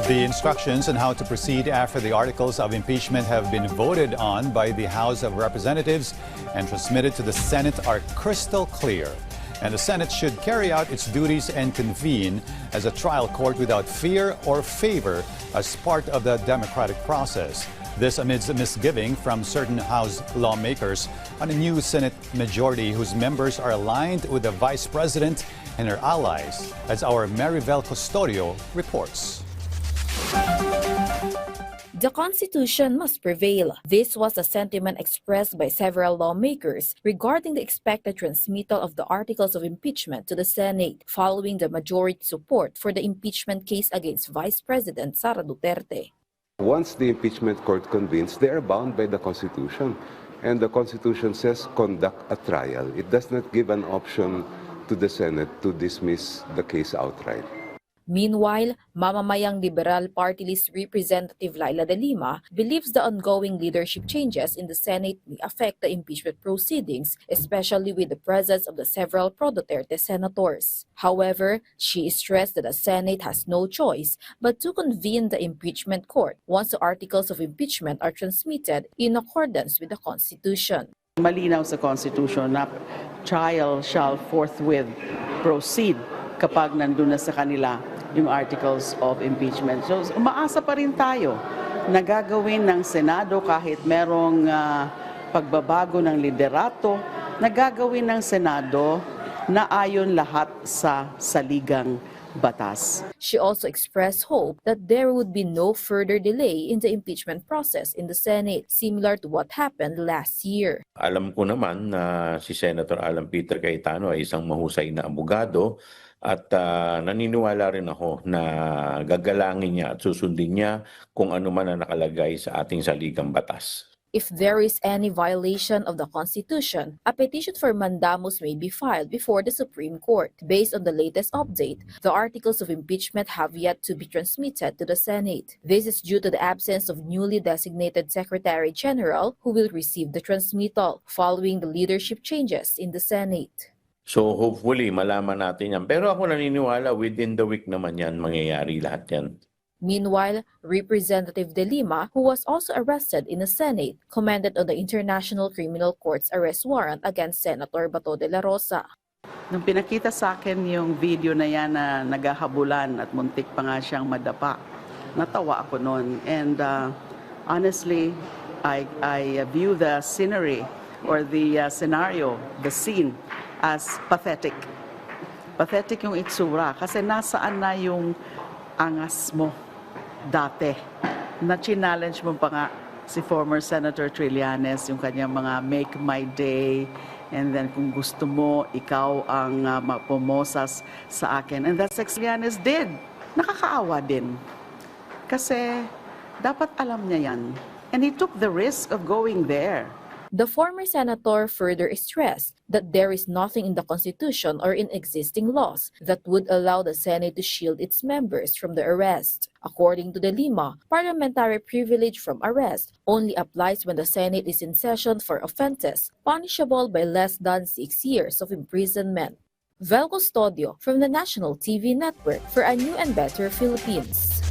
The instructions on how to proceed after the articles of impeachment have been voted on by the House of Representatives and transmitted to the Senate are crystal clear. And the Senate should carry out its duties and convene as a trial court without fear or favor as part of the democratic process. This amidst misgiving from certain House lawmakers on a new Senate majority whose members are aligned with the Vice President and her allies, as our Maribel Custodio reports. The Constitution must prevail. This was a sentiment expressed by several lawmakers regarding the expected transmittal of the articles of impeachment to the Senate, following the majority support for the impeachment case against Vice President Sara Duterte. Once the impeachment court convenes, they are bound by the Constitution. And the Constitution says conduct a trial. It does not give an option to the Senate to dismiss the case outright. Meanwhile, Mamamayang Liberal Party List Representative Laila De Lima believes the ongoing leadership changes in the Senate may affect the impeachment proceedings, especially with the presence of the several pro-Duterte senators. However, she stressed that the Senate has no choice but to convene the impeachment court once the articles of impeachment are transmitted in accordance with the Constitution. Malinaw sa Constitution na trial shall forthwith proceed kapag nandun na sa kanila yung articles of impeachment. So, umaasa pa rin tayo na gagawin ng Senado kahit merong pagbabago ng liderato, na gagawin ng Senado na ayon lahat sa saligang batas. She also expressed hope that there would be no further delay in the impeachment process in the Senate, similar to what happened last year. Alam ko naman na si Senator Alan Peter Cayetano ay isang mahusay na abogado at naniniwala rin ako na gagalangin niya at susundin niya kung ano man ang nakalagay sa ating saligang batas. If there is any violation of the Constitution, a petition for mandamus may be filed before the Supreme Court. Based on the latest update, the articles of impeachment have yet to be transmitted to the Senate. This is due to the absence of newly designated Secretary General who will receive the transmittal following the leadership changes in the Senate. So hopefully malaman natin yan. Pero ako naniniwala within the week naman yan mangyayari lahat yan. Meanwhile, Representative De Lima, who was also arrested in the Senate, commented on the International Criminal Court's arrest warrant against Senator Bato de la Rosa. Nung pinakita sa akin yung video na yan na naghahabulan at muntik pa nga siyang madapa, natawa ako noon. And honestly, I view the scenery or the scenario, the scene, as pathetic. Pathetic yung itsura kasi nasaan na yung angas mo dati na challenge mo pa nga si former Senator Trillanes, yung kanyang mga make my day, and then kung gusto mo, ikaw ang mapumosas sa akin. And that's what Trillanes did. Nakakaawa din. Kasi dapat alam niya yan. And he took the risk of going there. The former senator further stressed that there is nothing in the Constitution or in existing laws that would allow the Senate to shield its members from the arrest. According to De Lima, parliamentary privilege from arrest only applies when the Senate is in session for offenses punishable by less than 6 years of imprisonment. Vel Custodio from the National TV Network for A New and Better Philippines.